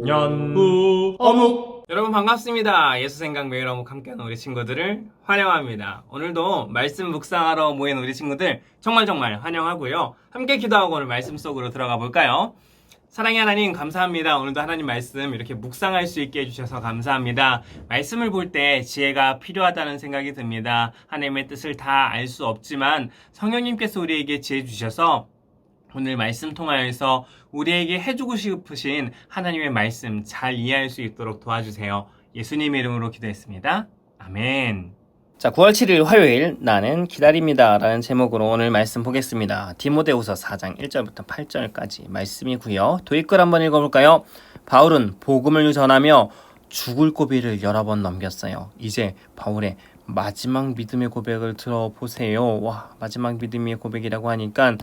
후 어묵. 여러분 반갑습니다. 예수생각 매일 어묵 함께하는 우리 친구들을 환영합니다. 오늘도 말씀 묵상하러 모인 우리 친구들 정말 환영하고요. 함께 기도하고 오늘 말씀 속으로 들어가 볼까요? 사랑의 하나님 감사합니다. 오늘도 하나님 말씀 이렇게 묵상할 수 있게 해주셔서 감사합니다. 말씀을 볼 때 지혜가 필요하다는 생각이 듭니다. 하나님의 뜻을 다 알 수 없지만 성령님께서 우리에게 지혜 주셔서 오늘 말씀 통하여서 우리에게 해주고 싶으신 하나님의 말씀 잘 이해할 수 있도록 도와주세요. 예수님의 이름으로 기도했습니다. 아멘. 자, 9월 7일 화요일 나는 기다립니다 라는 제목으로 오늘 말씀 보겠습니다. 디모데후서 4장 1절부터 8절까지 말씀이고요. 도입글 한번 읽어볼까요? 바울은 복음을 전하며 죽을 고비를 여러 번 넘겼어요. 이제 바울의 마지막 믿음의 고백을 들어보세요. 와, 마지막 믿음의 고백이라고 하니까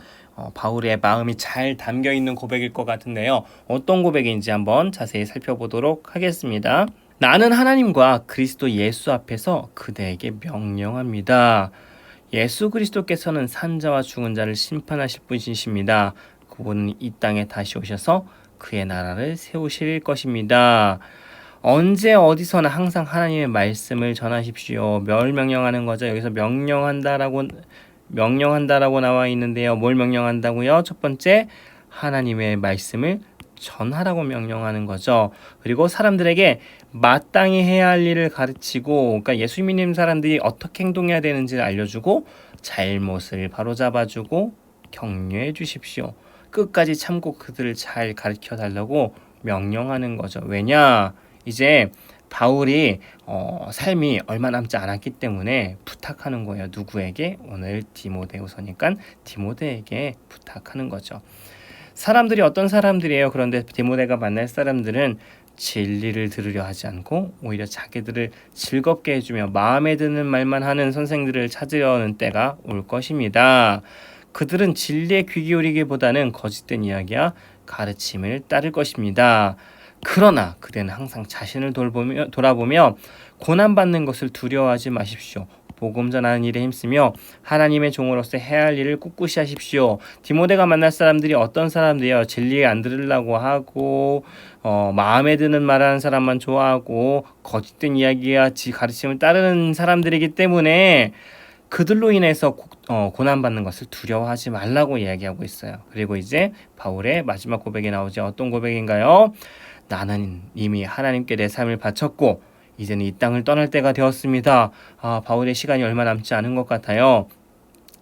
바울의 마음이 잘 담겨있는 고백일 것 같은데요. 어떤 고백인지 한번 자세히 살펴보도록 하겠습니다. 나는 하나님과 그리스도 예수 앞에서 그대에게 명령합니다. 예수 그리스도께서는 산자와 죽은 자를 심판하실 분이십니다. 그분은 이 땅에 다시 오셔서 그의 나라를 세우실 것입니다. 언제 어디서나 항상 하나님의 말씀을 전하십시오. 뭘 명령하는 거죠? 여기서 명령한다라고 나와 있는데요. 뭘 명령한다고요? 첫 번째, 하나님의 말씀을 전하라고 명령하는 거죠. 그리고 사람들에게 마땅히 해야 할 일을 가르치고, 그러니까 예수 믿는 사람들이 어떻게 행동해야 되는지를 알려주고 잘못을 바로잡아주고 격려해 주십시오. 끝까지 참고 그들을 잘 가르쳐 달라고 명령하는 거죠. 왜냐? 이제 바울이 삶이 얼마 남지 않았기 때문에 부탁하는 거예요. 누구에게? 오늘 디모데후서니까 디모데에게 부탁하는 거죠. 사람들이 어떤 사람들이에요? 그런데 디모데가 만날 사람들은 진리를 들으려 하지 않고 오히려 자기들을 즐겁게 해주며 마음에 드는 말만 하는 선생들을 찾으려는 때가 올 것입니다. 그들은 진리에 귀 기울이기보다는 거짓된 이야기와 가르침을 따를 것입니다. 그러나 그대는 항상 자신을 돌아보며 고난받는 것을 두려워하지 마십시오. 복음 전하는 일에 힘쓰며 하나님의 종으로서 해야 할 일을 꿋꿋이 하십시오. 디모데가 만날 사람들이 어떤 사람들이요? 진리에 안 들으려고 하고 마음에 드는 말하는 사람만 좋아하고 거짓된 이야기와 가르침을 따르는 사람들이기 때문에 그들로 인해서 고난받는 것을 두려워하지 말라고 이야기하고 있어요. 그리고 이제 바울의 마지막 고백이 나오죠. 어떤 고백인가요? 나는 이미 하나님께 내 삶을 바쳤고 이제는 이 땅을 떠날 때가 되었습니다. 바울의 시간이 얼마 남지 않은 것 같아요.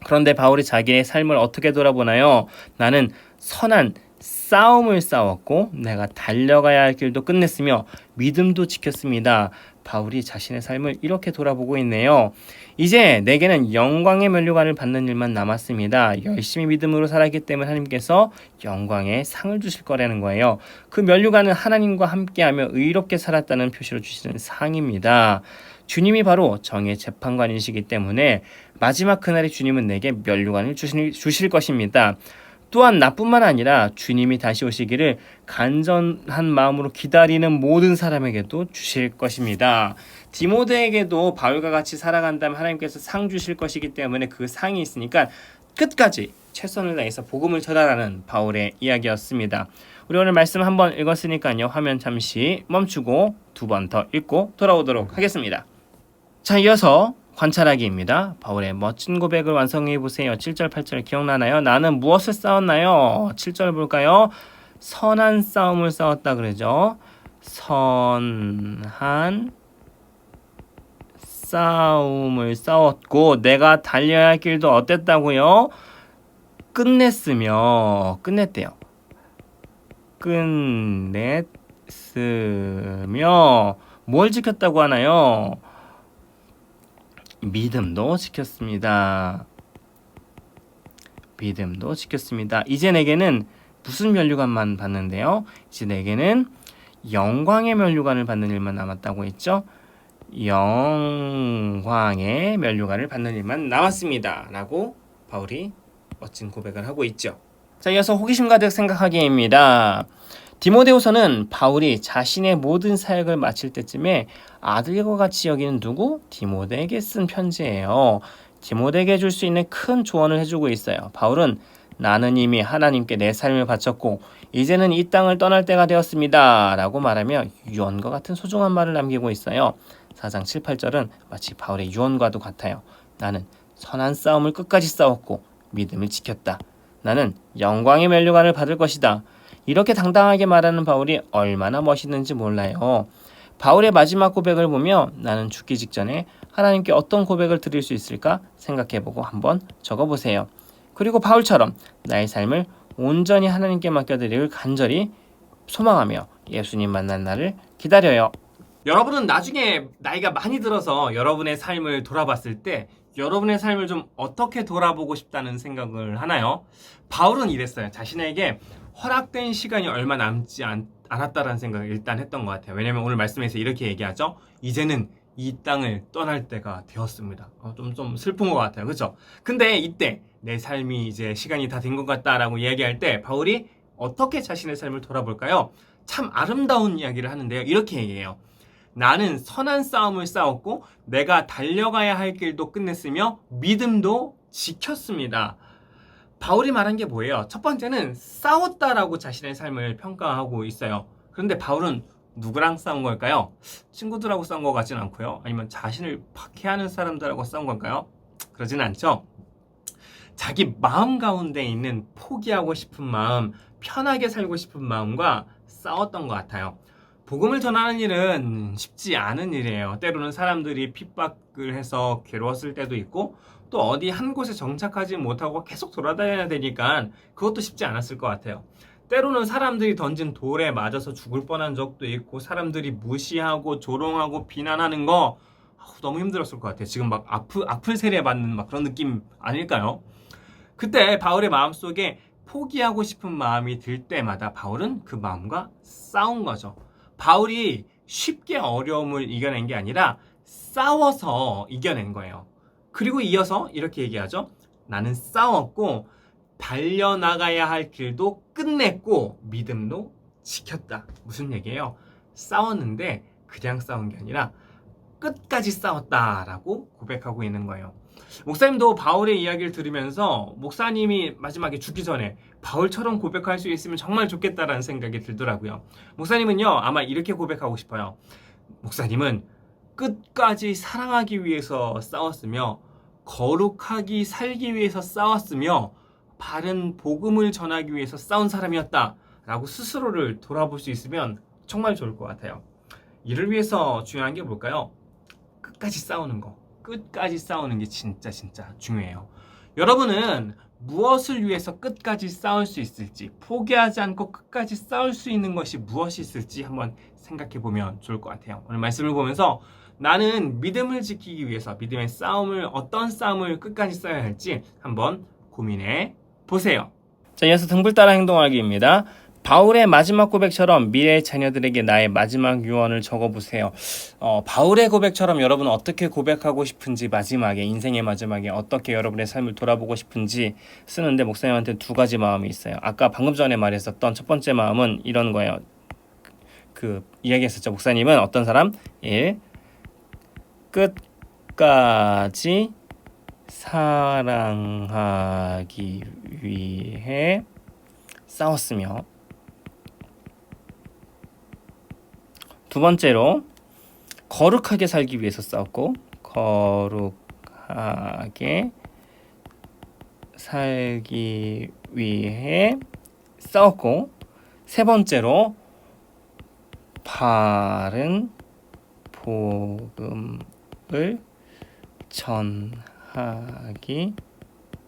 그런데 바울이 자기의 삶을 어떻게 돌아보나요? 나는 선한 싸움을 싸웠고 내가 달려가야 할 길도 끝냈으며 믿음도 지켰습니다. 바울이 자신의 삶을 이렇게 돌아보고 있네요. 이제 내게는 영광의 면류관을 받는 일만 남았습니다. 열심히 믿음으로 살았기 때문에 하나님께서 영광의 상을 주실 거라는 거예요. 그 면류관은 하나님과 함께하며 의롭게 살았다는 표시로 주시는 상입니다. 주님이 바로 정의 재판관이시기 때문에 마지막 그날에 주님은 내게 면류관을 주실 것입니다. 또한 나뿐만 아니라 주님이 다시 오시기를 간절한 마음으로 기다리는 모든 사람에게도 주실 것입니다. 디모데에게도 바울과 같이 살아간다면 하나님께서 상 주실 것이기 때문에 그 상이 있으니까 끝까지 최선을 다해서 복음을 전하라는 바울의 이야기였습니다. 우리 오늘 말씀 한번 읽었으니까요. 화면 잠시 멈추고 두 번 더 읽고 돌아오도록 하겠습니다. 자, 이어서 관찰하기입니다. 바울의 멋진 고백을 완성해 보세요. 7절 8절 기억나나요? 나는 무엇을 싸웠나요? 7절 볼까요? 선한 싸움을 싸웠다 그러죠. 선한 싸움을 싸웠고 내가 달려야 할 길도 어땠다고요? 끝냈대요. 끝냈으며 뭘 지켰다고 하나요? 믿음도 지켰습니다. 이제 내게는 무슨 면류관만 받는데요? 이제 내게는 영광의 면류관을 받는 일만 남았다고 했죠? 영광의 면류관을 받는 일만 남았습니다. 라고 바울이 멋진 고백을 하고 있죠. 자, 이어서 호기심 가득 생각하기입니다. 디모데후서는 바울이 자신의 모든 사역을 마칠 때쯤에 아들과 같이 여기는 누구? 디모데에게 쓴 편지예요. 디모데에게 줄 수 있는 큰 조언을 해주고 있어요. 바울은 나는 이미 하나님께 내 삶을 바쳤고 이제는 이 땅을 떠날 때가 되었습니다. 라고 말하며 유언과 같은 소중한 말을 남기고 있어요. 4장 7, 8절은 마치 바울의 유언과도 같아요. 나는 선한 싸움을 끝까지 싸웠고 믿음을 지켰다. 나는 영광의 면류관을 받을 것이다. 이렇게 당당하게 말하는 바울이 얼마나 멋있는지 몰라요. 바울의 마지막 고백을 보며 나는 죽기 직전에 하나님께 어떤 고백을 드릴 수 있을까 생각해보고 한번 적어보세요. 그리고 바울처럼 나의 삶을 온전히 하나님께 맡겨드리길 간절히 소망하며 예수님 만난 날을 기다려요. 여러분은 나중에 나이가 많이 들어서 여러분의 삶을 돌아봤을 때 여러분의 삶을 좀 어떻게 돌아보고 싶다는 생각을 하나요? 바울은 이랬어요. 자신에게 허락된 시간이 얼마 남지 않았다라는 생각을 일단 했던 것 같아요. 왜냐면 오늘 말씀에서 이렇게 얘기하죠. 이제는 이 땅을 떠날 때가 되었습니다. 좀 슬픈 것 같아요. 그렇죠? 근데 이때 내 삶이 이제 시간이 다 된 것 같다라고 이야기할 때 바울이 어떻게 자신의 삶을 돌아볼까요? 참 아름다운 이야기를 하는데요. 이렇게 얘기해요. 나는 선한 싸움을 싸웠고 내가 달려가야 할 길도 끝냈으며 믿음도 지켰습니다. 바울이 말한 게 뭐예요? 첫 번째는 싸웠다라고 자신의 삶을 평가하고 있어요. 그런데 바울은 누구랑 싸운 걸까요? 친구들하고 싸운 것 같진 않고요. 아니면 자신을 박해하는 사람들하고 싸운 걸까요? 그러진 않죠. 자기 마음 가운데 있는 포기하고 싶은 마음, 편하게 살고 싶은 마음과 싸웠던 것 같아요. 복음을 전하는 일은 쉽지 않은 일이에요. 때로는 사람들이 핍박을 해서 괴로웠을 때도 있고 또 어디 한 곳에 정착하지 못하고 계속 돌아다녀야 되니까 그것도 쉽지 않았을 것 같아요. 때로는 사람들이 던진 돌에 맞아서 죽을 뻔한 적도 있고 사람들이 무시하고 조롱하고 비난하는 거 너무 힘들었을 것 같아요. 지금 막 악플 세례 받는 막 그런 느낌 아닐까요? 그때 바울의 마음속에 포기하고 싶은 마음이 들 때마다 바울은 그 마음과 싸운 거죠. 바울이 쉽게 어려움을 이겨낸 게 아니라 싸워서 이겨낸 거예요. 그리고 이어서 이렇게 얘기하죠. 나는 싸웠고 달려나가야 할 길도 끝냈고 믿음도 지켰다. 무슨 얘기예요? 싸웠는데 그냥 싸운 게 아니라 끝까지 싸웠다라고 고백하고 있는 거예요. 목사님도 바울의 이야기를 들으면서 목사님이 마지막에 죽기 전에 바울처럼 고백할 수 있으면 정말 좋겠다라는 생각이 들더라고요. 목사님은요, 아마 이렇게 고백하고 싶어요. 목사님은 끝까지 사랑하기 위해서 싸웠으며 거룩하게 살기 위해서 싸웠으며 바른 복음을 전하기 위해서 싸운 사람이었다 라고 스스로를 돌아볼 수 있으면 정말 좋을 것 같아요. 이를 위해서 중요한 게 뭘까요? 끝까지 싸우는 거. 끝까지 싸우는 게 진짜 중요해요. 여러분은 무엇을 위해서 끝까지 싸울 수 있을지, 포기하지 않고 끝까지 싸울 수 있는 것이 무엇이 있을지 한번 생각해 보면 좋을 것 같아요. 오늘 말씀을 보면서 나는 믿음을 지키기 위해서 믿음의 싸움을, 어떤 싸움을 끝까지 싸워야 할지 한번 고민해 보세요. 자, 이어서 등불 따라 행동하기입니다. 바울의 마지막 고백처럼 미래의 자녀들에게 나의 마지막 유언을 적어보세요. 바울의 고백처럼 여러분 어떻게 고백하고 싶은지, 마지막에, 인생의 마지막에 어떻게 여러분의 삶을 돌아보고 싶은지 쓰는데 목사님한테 두 가지 마음이 있어요. 아까 방금 전에 말했었던 첫 번째 마음은 이런 거예요. 이야기했었죠. 목사님은 어떤 사람? 1. 끝까지 사랑하기 위해 싸웠으며, 두 번째로 거룩하게 살기 위해서 싸웠고, 거룩하게 살기 위해 싸웠고, 세 번째로 바른 복음을 전하기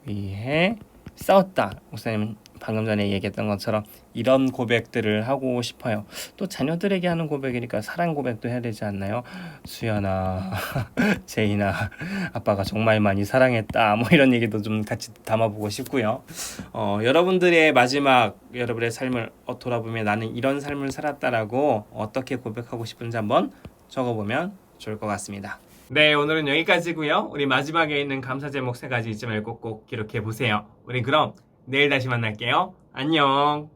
위해 싸웠다. 목사님은 방금 전에 얘기했던 것처럼 이런 고백들을 하고 싶어요. 또 자녀들에게 하는 고백이니까 사랑 고백도 해야 되지 않나요? 수연아, 제인아, 아빠가 정말 많이 사랑했다. 뭐 이런 얘기도 좀 같이 담아보고 싶고요. 여러분들의 마지막, 여러분의 삶을 돌아보면 나는 이런 삶을 살았다라고 어떻게 고백하고 싶은지 한번 적어보면 좋을 것 같습니다. 네, 오늘은 여기까지고요. 우리 마지막에 있는 감사 제목 3가지 잊지 말고 꼭 기록해 보세요. 우리 그럼 내일 다시 만날게요. 안녕.